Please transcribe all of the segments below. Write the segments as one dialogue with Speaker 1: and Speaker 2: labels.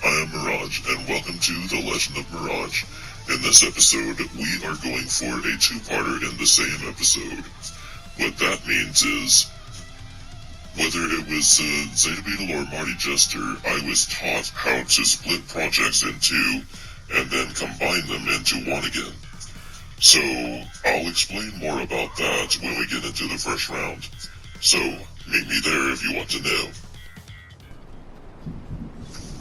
Speaker 1: I am Mirage, and welcome to The Legend of Mirage. In this episode, we are going for a two-parter in the same episode. What that means is, whether it was Zeta Beetle or Marty Jester, I was taught how to split projects in two, and then combine them into one again. So, I'll explain more about that when we get into the first round. So, meet me there if you want to know.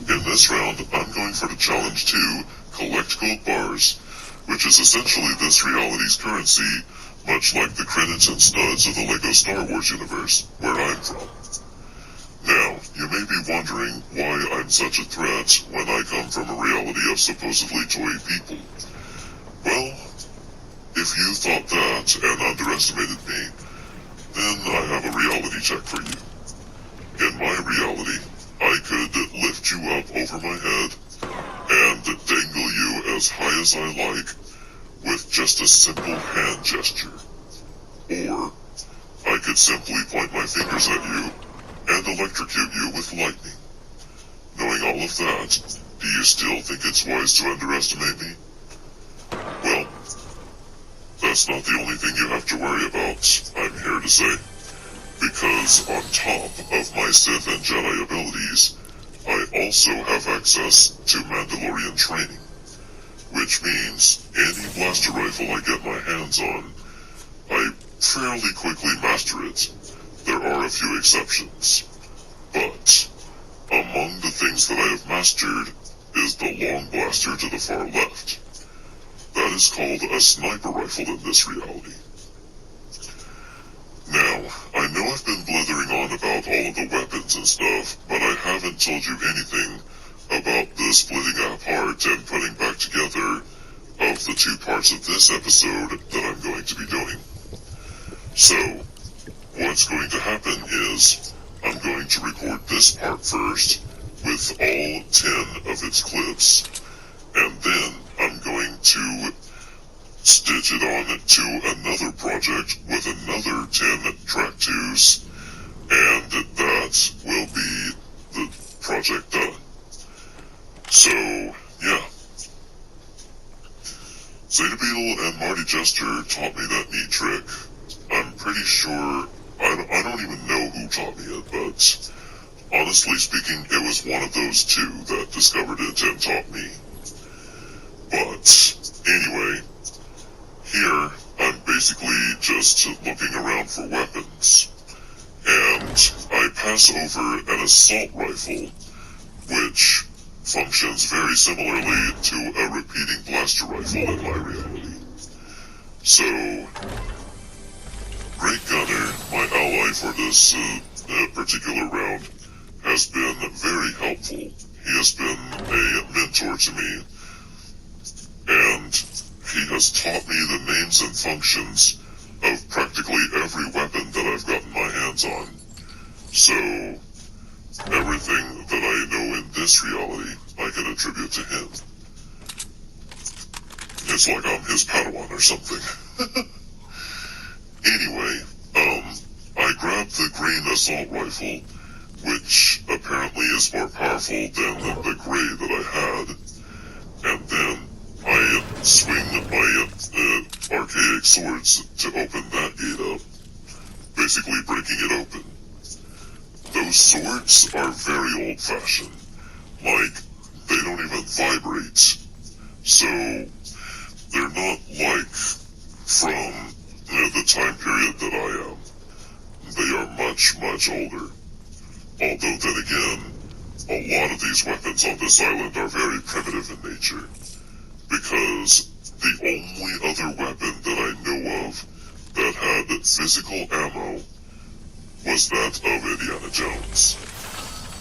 Speaker 1: In this round, I'm going for the challenge to collect gold bars, which is essentially this reality's currency, much like the credits and studs of the LEGO Star Wars universe, where I'm from. Now, you may be wondering why I'm such a threat when I come from a reality of supposedly toy people. Well, if you thought that and underestimated me, then I have a reality check for you. In my reality, I could lift you up over my head and dangle you as high as I like with just a simple hand gesture. Or I could simply point my fingers at you and electrocute you with lightning. Knowing all of that, do you still think it's wise to underestimate me? Well, that's not the only thing you have to worry about, I'm here to say. Because on top of my Sith and Jedi abilities, I also have access to Mandalorian training. Which means any blaster rifle I get my hands on, I fairly quickly master it. There are a few exceptions. But among the things that I have mastered is the long blaster to the far left. That is called a sniper rifle in this reality. Now, I know I've been blithering on about all of the weapons and stuff, but I haven't told you anything about the splitting apart and putting back together of the two parts of this episode that I'm going to be doing. So, what's going to happen is, I'm going to record this part first, with all 10 of its clips, and then I'm going to stitch it on to another project with another 10 track 2s, and that will be the project done. So, yeah. Zeta Beetle and Marty Jester taught me that neat trick. I'm pretty sure, I don't even know who taught me it, but honestly speaking, it was one of those two that discovered it and taught me. But, anyway, here, I'm basically just looking around for weapons, and I pass over an assault rifle, which functions very similarly to a repeating blaster rifle in my reality. So, Great Gunner, my ally for this particular round, has been very helpful. He has been a mentor to me, and he has taught me the names and functions of practically every weapon that I've gotten my hands on. So, everything that I know in this reality, I can attribute to him. It's like I'm his Padawan or something. Anyway, I grabbed the green assault rifle, which apparently is more powerful than the gray that I had, and then I swing my archaic swords to open that gate up, basically breaking it open. Those swords are very old-fashioned, like, they don't even vibrate, so they're not like from the time period that I am. They are much, much older. Although then again, a lot of these weapons on this island are very primitive in nature, because the only other weapon that I know of that had physical ammo was that of Indiana Jones,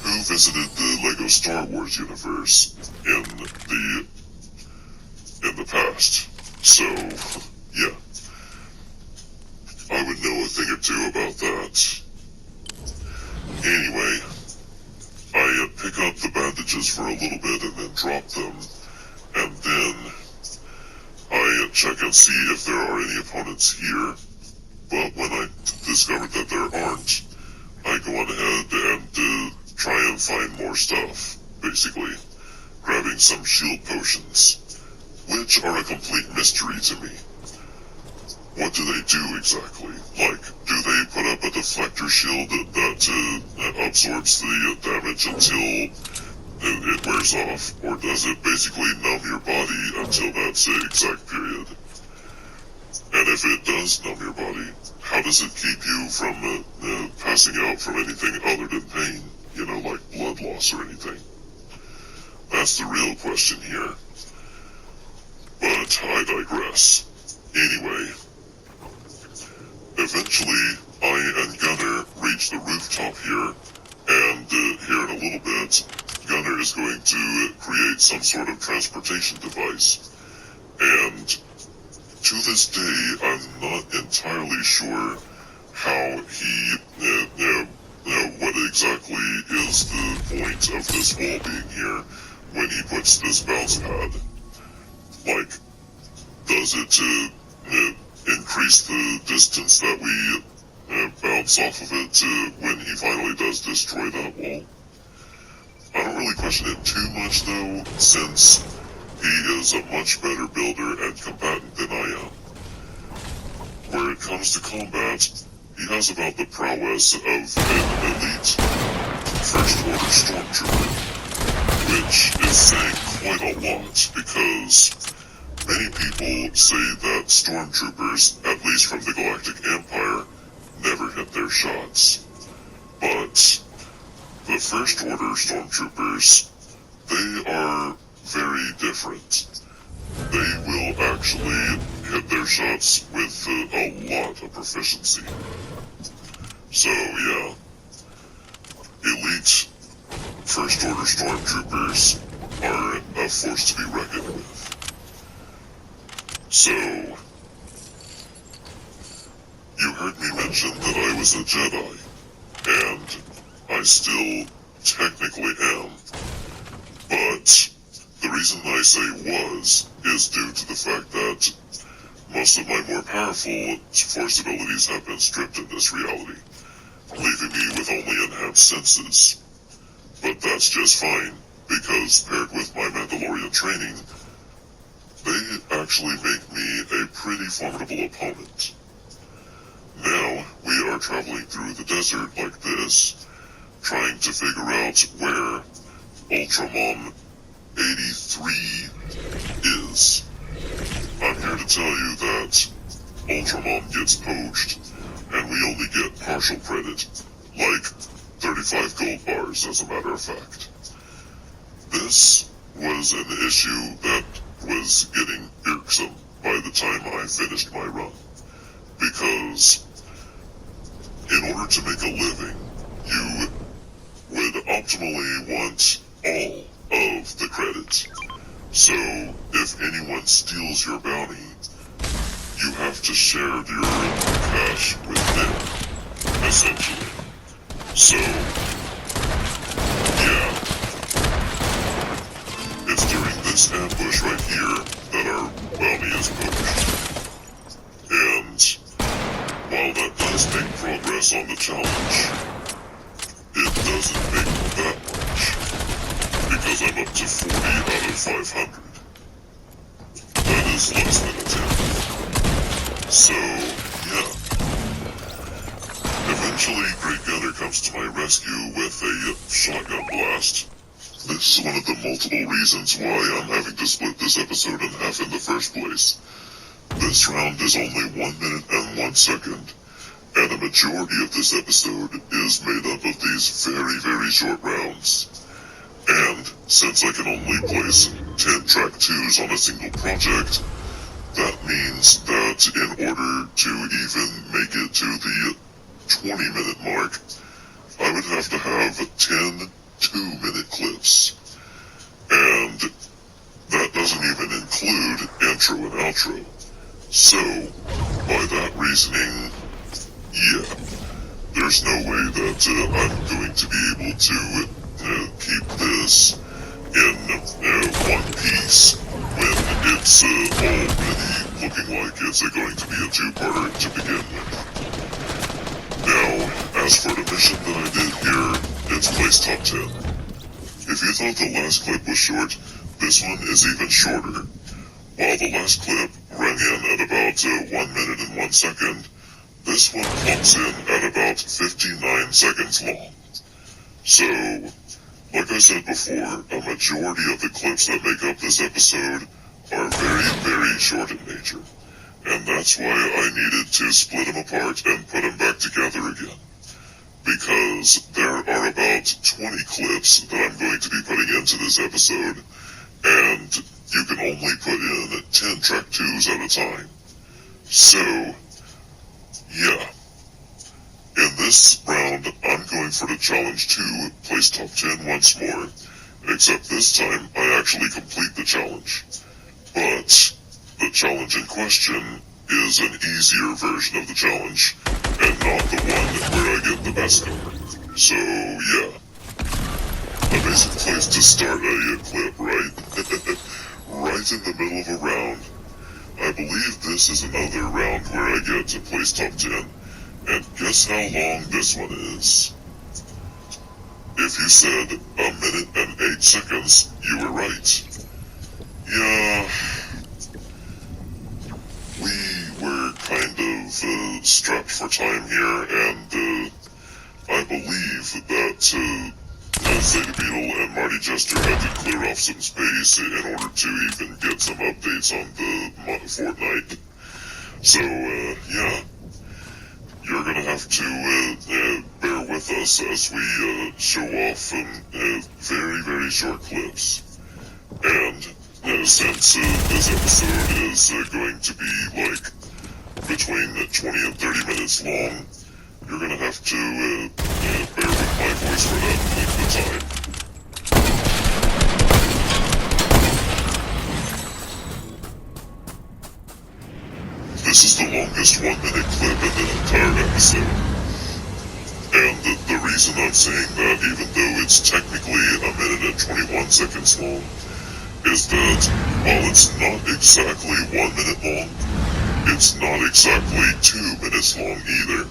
Speaker 1: who visited the LEGO Star Wars universe in the past. So, yeah. I would know a thing or two about that. Anyway, I pick up the bandages for a little bit and then drop them, and then I check and see if there are any opponents here, but when I discovered that there aren't, I go on ahead and try and find more stuff, basically. grabbing some shield potions, which are a complete mystery to me. What do they do exactly? Like, do they put up a deflector shield that absorbs the damage until it wears off, or does it basically numb your body until that exact period? And if it does numb your body, how does it keep you from passing out from anything other than pain? You know, like blood loss or anything? That's the real question here. But I digress. Anyway, eventually I and Gunner reach the rooftop here, and here in a little bit, Gunner is going to create some sort of transportation device. And to this day, I'm not entirely sure how he, what exactly is the point of this wall being here when he puts this bounce pad. Like, does it increase the distance that we bounce off of it when he finally does destroy that wall? I don't really question it too much though, since he is a much better builder and combatant than I am. Where it comes to combat, he has about the prowess of an elite First Order Stormtrooper, which is saying quite a lot, because many people say that Stormtroopers, at least from the Galactic Empire, never hit their shots. But the First Order Stormtroopers, they are very different. They will actually hit their shots with a lot of proficiency. So yeah, elite First Order Stormtroopers are a force to be reckoned with. So, you heard me mention that I was a Jedi, and I still technically am, but the reason I say was is due to the fact that most of my more powerful force abilities have been stripped in this reality, leaving me with only enhanced senses. But that's just fine, because paired with my Mandalorian training, they actually make me a pretty formidable opponent. Now, we are traveling through the desert like this, trying to figure out where Ultramom 83 is. I'm here to tell you that Ultramom gets poached, and we only get partial credit, like 35 gold bars as a matter of fact. This was an issue that was getting irksome by the time I finished my run, because in order to make a living, you would optimally want all of the credit. So, if anyone steals your bounty, you have to share your cash with them, essentially. So, yeah. It's during this ambush right here that our bounty is poached. And while that does make progress on the challenge, it doesn't make that much, because I'm up to 40 out of 500. That is less than a 10. So, yeah. Eventually, Great Gunner comes to my rescue with a shotgun blast. This is one of the multiple reasons why I'm having to split this episode in half in the first place. This round is only 1 minute and 1 second, and the majority of this episode is made up of these very, very short rounds. And since I can only place 10 track 2s on a single project, that means that in order to even make it to the 20-minute mark, I would have to have 10 2-minute clips. And that doesn't even include intro and outro. So, by that reasoning, yeah, there's no way that I'm going to be able to keep this in one piece when it's already looking like it's going to be a two-parter to begin with. Now, as for the mission that I did here, it's placed top 10. If you thought the last clip was short, This one is even shorter. While the last clip rang in at about 1 minute and 1 second, this one clocks in at about 59 seconds long. So, like I said before, a majority of the clips that make up this episode are very, very short in nature. And that's why I needed to split them apart and put them back together again. Because there are about 20 clips that I'm going to be putting into this episode, and you can only put in 10 track 2s at a time. So, yeah. In this round, I'm going for the challenge to place top 10 once more, except this time I actually complete the challenge. But the challenge in question is an easier version of the challenge, and not the one where I get the Beskar. So, yeah. Amazing place to start a clip, right? Right in the middle of a round. I believe this is another round where I get to place top 10, and guess how long this one is? If you said 1 minute and 8 seconds, you were right. Yeah, we were kind of strapped for time here, and I believe that Zeta Beetle and Marty Jester had to clear off some space in order to even get some updates on the Fortnite. So, yeah, you're gonna have to bear with us as we show off some very, very short clips. And since this episode is going to be like between 20 and 30 minutes long, you're gonna have to bear with my voice for that length of time. This is the longest 1 minute clip in the entire episode. And the reason I'm saying that, even though it's technically 1 minute and 21 seconds long, is that while it's not exactly 1 minute long, it's not exactly 2 minutes long either.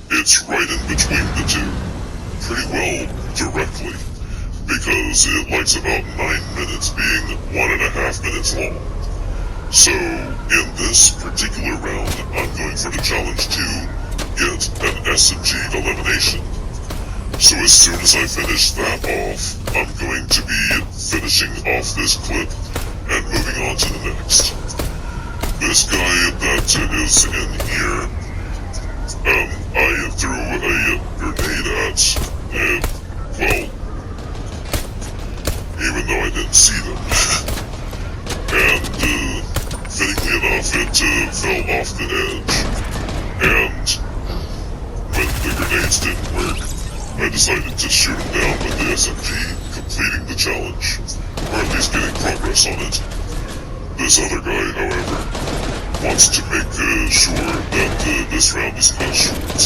Speaker 1: It's right in between the two. Pretty well directly. Because it likes about 9 minutes being 1.5 minutes long. So, in this particular round, I'm going for the challenge to get an SMG elimination. So as soon as I finish that off, I'm going to be finishing off this clip and moving on to the next. This guy that is in here, I threw a grenade at, well, even though I didn't see them. And, fittingly enough, it fell off the edge. And when the grenades didn't work, I decided to shoot him down with the SMG, completing the challenge, or at least getting progress on it. This other guy, however, wants to make sure that this round is cut short.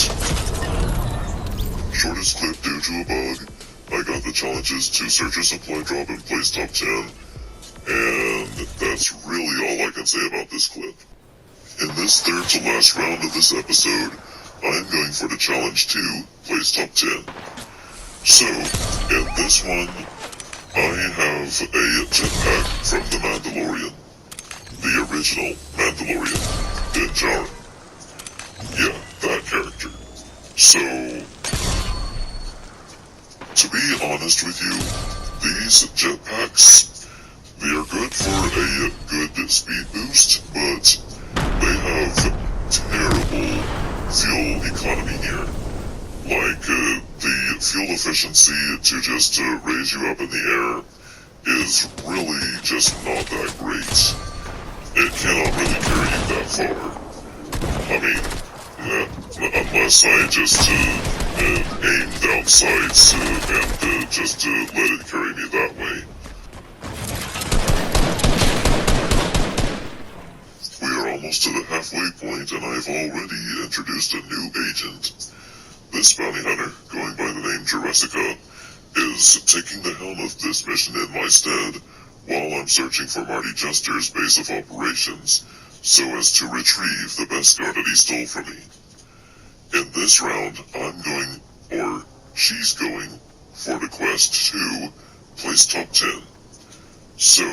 Speaker 1: Shortest clip due to a bug. I got the challenges to search a supply drop and place top 10, and that's really all I can say about this clip. In this third to last round of this episode, I'm going for the challenge to place top 10. So, in this one, I have a jetpack from the Mandalorian. The original Mandalorian, Djarin. Yeah, that character. So, to be honest with you, these jetpacks, they are good for a good speed boost, but they have terrible fuel economy here. Like, the fuel efficiency to just raise you up in the air is really just not that great. It cannot really carry you that far. I mean, unless I just aim down sights and just let it carry me that way. We are almost to the halfway point, and I've already introduced a new agent. This bounty hunter, going by the name Jessica, is taking the helm of this mission in my stead, while I'm searching for Marty Jester's base of operations, so as to retrieve the Beskar that he stole from me. In this round, I'm going, or she's going, for the quest to place top 10. So,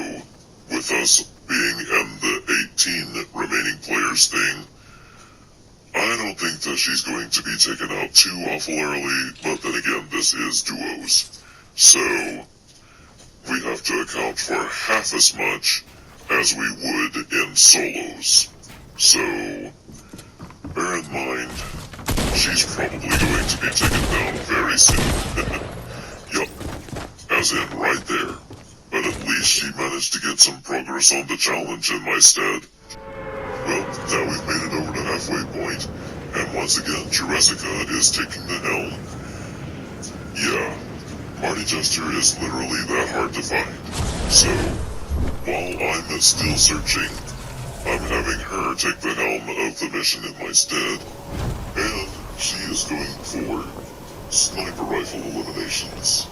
Speaker 1: with us being in the 18 remaining players thing, I don't think that she's going to be taken out too awful early, but then again, this is duos. So, we have to account for half as much as we would in solos. So, bear in mind, she's probably going to be taken down very soon. Yup, as in right there. But at least she managed to get some progress on the challenge in my stead. Well, now we've made it over to halfway point, and once again, Jessica is taking the helm. Yeah, Marty Jester is literally that hard to find. So, while I'm still searching, I'm having her take the helm of the mission in my stead, and she is going for sniper rifle eliminations.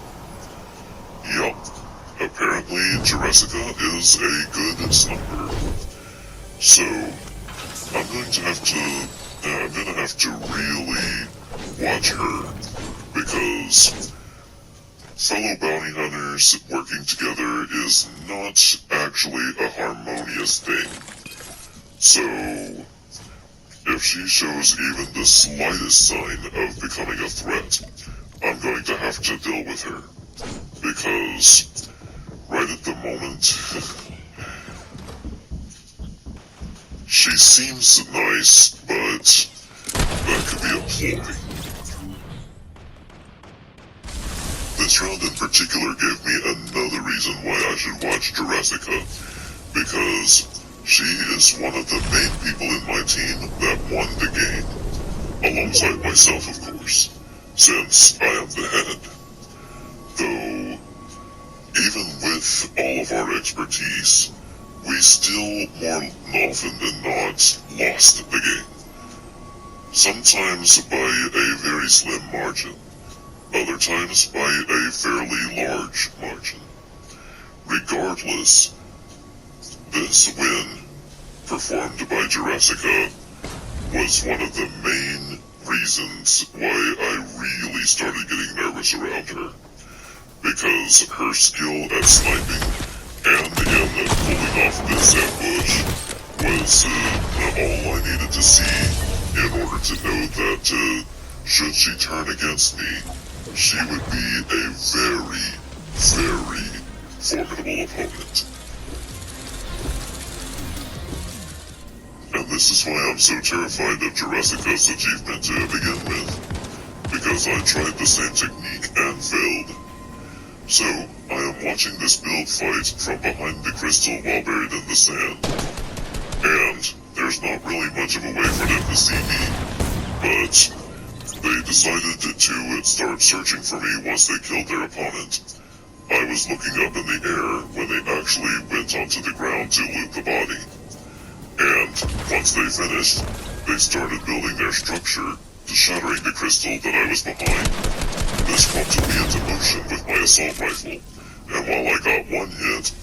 Speaker 1: Yup, apparently Jessica is a good sniper. So, I'm going to have to really watch her, because fellow bounty hunters working together is not actually a harmonious thing. So, if she shows even the slightest sign of becoming a threat, I'm going to have to deal with her. Because, right at the moment, she seems nice, but that could be a ploy. This round in particular gave me another reason why I should watch Jessica, because she is one of the main people in my team that won the game, alongside myself of course, since I am the head. Though, even with all of our expertise, we still more often than not lost the game. Sometimes by a very slim margin, other times by a fairly large margin. Regardless, this win, performed by Jessica, was one of the main reasons why I really started getting nervous around her. Because her skill at sniping and in pulling off this ambush was all I needed to see in order to know that should she turn against me, she would be a very, very formidable opponent. And this is why I'm so terrified of Jessica's achievement to begin with, because I tried the same technique and failed. So, I am watching this build fight from behind the crystal while buried in the sand. And there's not really much of a way for them to see me, but they decided to start searching for me once they killed their opponent. I was looking up in the air when they actually went onto the ground to loot the body. And once they finished, they started building their structure to shattering the crystal that I was behind. This prompted me into motion with my assault rifle, and while I got one hit,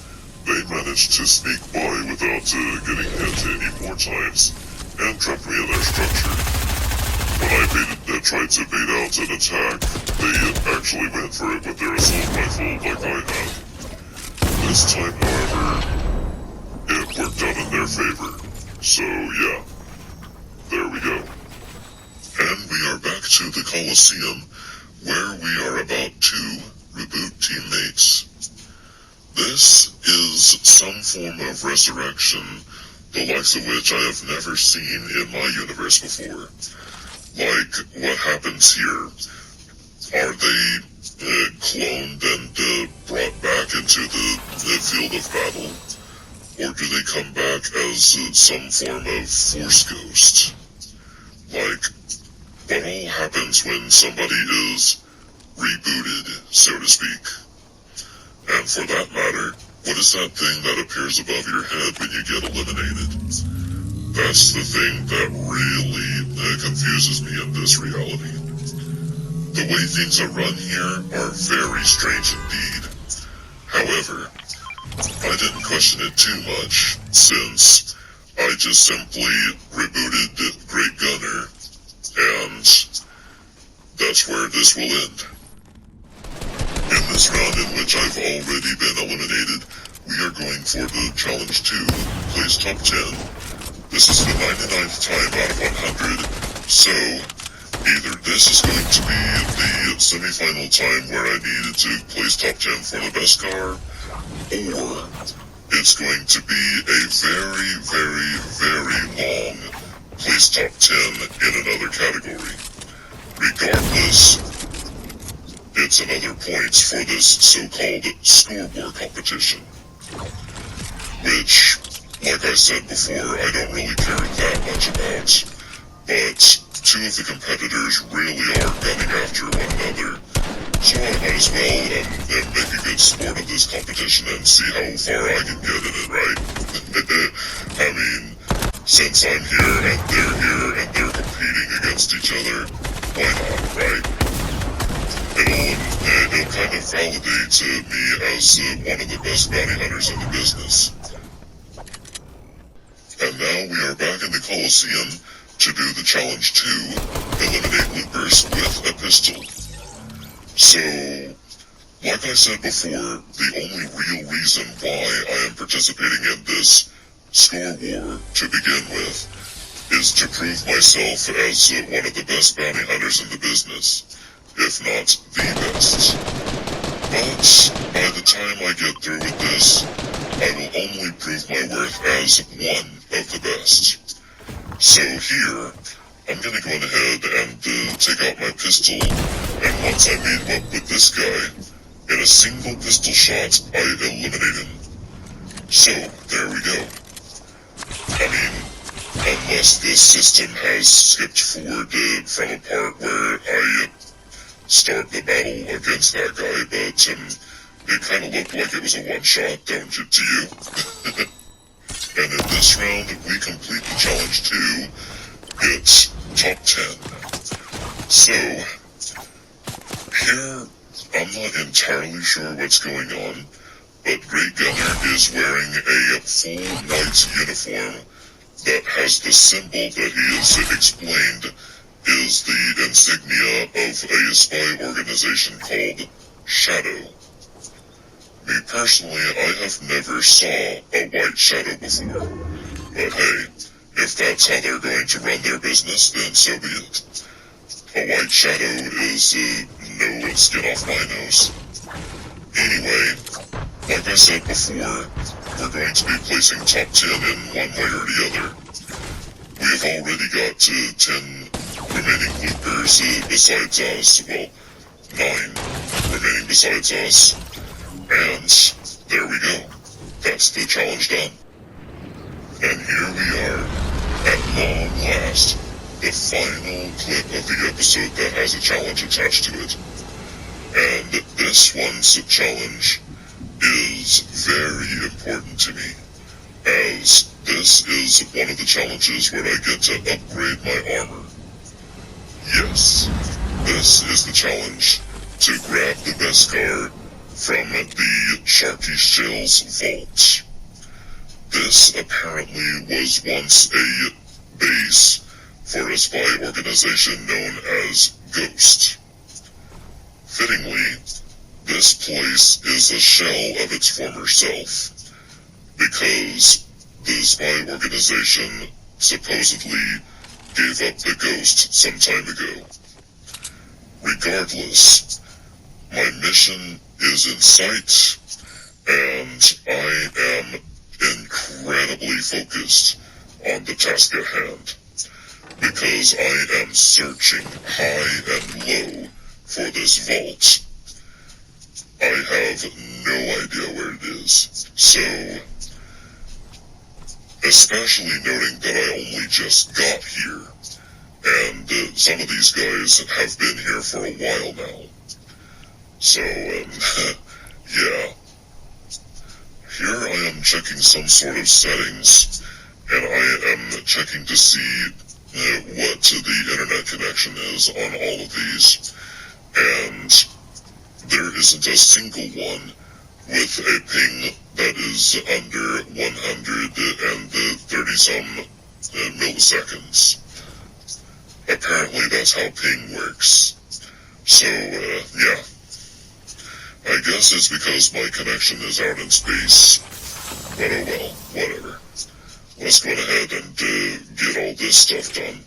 Speaker 1: they managed to sneak by without getting hit any more times, and trapped me in their structure. When I tried to bait out an attack, they actually went for it with their assault rifle like I had. This time, however, it worked out in their favor. So yeah, there we go. And we are back to the Colosseum, where we are about to reboot teammates. This is some form of resurrection, the likes of which I have never seen in my universe before. Like, what happens here? Are they cloned and brought back into the field of battle? Or do they come back as some form of force ghost? Like, what all happens when somebody is rebooted, so to speak? And for that matter, what is that thing that appears above your head when you get eliminated? That's the thing that really confuses me in this reality. The way things are run here are very strange indeed. However, I didn't question it too much, since I just simply rebooted Great Gunner, and that's where this will end. In this round in which I've already been eliminated, we are going for the challenge 2, place top 10. This is the 99th time out of 100, so either this is going to be the semi-final time where I needed to place top 10 for the Beskar, or it's going to be a very, very, very long place top 10 in another category. Regardless, it's another points for this so-called scoreboard competition, which, like I said before, I don't really care that much about, but two of the competitors really are gunning after one another, so I might as well make a good sport of this competition and see how far I can get in it, right? I mean, since I'm here and they're competing against each other, why not, right? It'll kind of validate me as one of the best bounty hunters in the business. And now we are back in the Coliseum to do the challenge 2, eliminate loopers with a pistol. So, like I said before, the only real reason why I am participating in this score war to begin with is to prove myself as one of the best bounty hunters in the business, if not the best. But by the time I get through with this, I will only prove my worth as one of the best. So here, I'm gonna go ahead and take out my pistol, and once I meet up with this guy, in a single pistol shot, I eliminate him. So, there we go. I mean, unless this system has skipped forward from a part where I start the battle against that guy, but it kind of looked like it was a one-shot, don't it, to you? And in this round, we complete the challenge 2, it's top 10. So, here, I'm not entirely sure what's going on, but Great Gunner is wearing a full white uniform that has the symbol that he has explained is the insignia of a spy organization called Shadow. Me personally, I have never saw a white shadow before, but hey, if that's how they're going to run their business, then so be it. A white shadow is no skin off my nose. Anyway, like I said before, we're going to be placing top 10 in one way or the other. We have already got 10 remaining loopers besides us, well, 9 remaining besides us, and there we go. That's the challenge done. And here we are, at long last, the final clip of the episode that has a challenge attached to it. And this one's challenge is very important to me, as this is one of the challenges where I get to upgrade my armor. Yes, this is the challenge to grab the Beskar from the Sharky Shell's vault. This apparently was once a base for a spy organization known as Ghost. Fittingly, this place is a shell of its former self, because the spy organization supposedly gave up the Ghost some time ago. Regardless, my mission is in sight, and I am incredibly focused on the task at hand, because I am searching high and low for this vault. I have no idea where it is, so, especially noting that I only just got here, and some of these guys have been here for a while now. So, yeah. Here I am checking some sort of settings, and I am checking to see what the internet connection is on all of these, and there isn't a single one with a ping that is under 130-some milliseconds. Apparently that's how ping works. So, yeah. I guess it's because my connection is out in space. but oh well, whatever. Let's go ahead and get all this stuff done.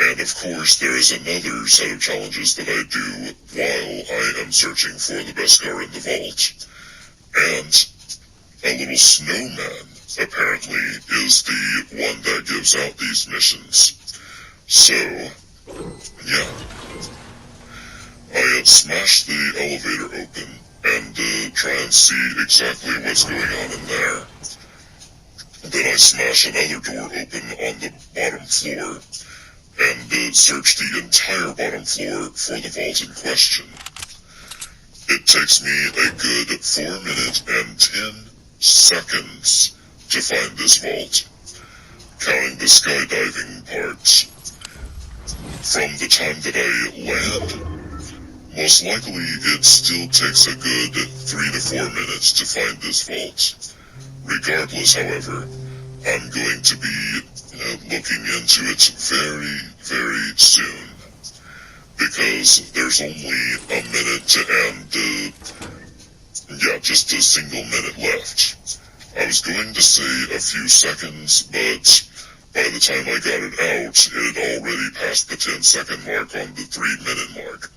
Speaker 1: And of course, there is another set of challenges that I do while I am searching for the Beskar in the vault. And a little snowman, apparently, is the one that gives out these missions. So, yeah. I smash the elevator open and try and see exactly what's going on in there. Then I smash another door open on the bottom floor and search the entire bottom floor for the vault in question. It takes me a good 4 minutes and 10 seconds to find this vault, counting the skydiving parts. From the time that I land, most likely it still takes a good 3 to 4 minutes to find this vault. Regardless, however, I'm going to be looking into it very, very soon, because there's only a minute and, just a single minute left. I was going to say a few seconds, but by the time I got it out, it had already passed the 10-second mark on the 3-minute mark.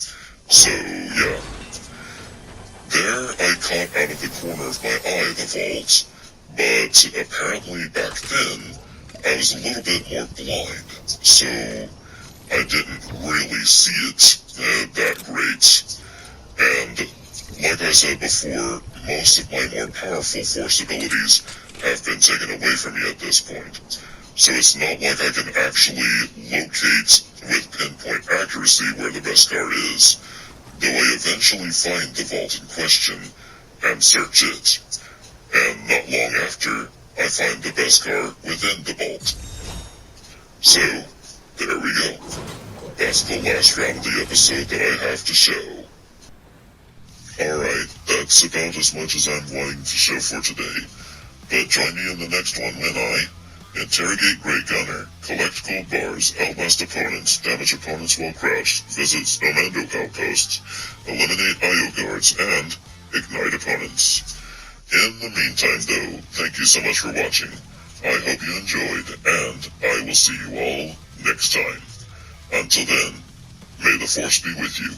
Speaker 1: So, yeah. There I caught out of the corner of my eye the vault, but apparently back then, I was a little bit more blind, so I didn't really see it that great. And like I said before, most of my more powerful force abilities have been taken away from me at this point. So it's not like I can actually locate with pinpoint accuracy where the Beskar is, though I eventually find the vault in question and search it. And not long after, I find the Beskar within the vault. So, there we go. That's the last round of the episode that I have to show. Alright, that's about as much as I'm wanting to show for today. But join me in the next one when I interrogate Grey Gunner, collect gold bars, outlast opponents, damage opponents while crouched, visit Snowmando outposts, eliminate IO guards, and ignite opponents. In the meantime, though, thank you so much for watching. I hope you enjoyed, and I will see you all next time. Until then, may the Force be with you.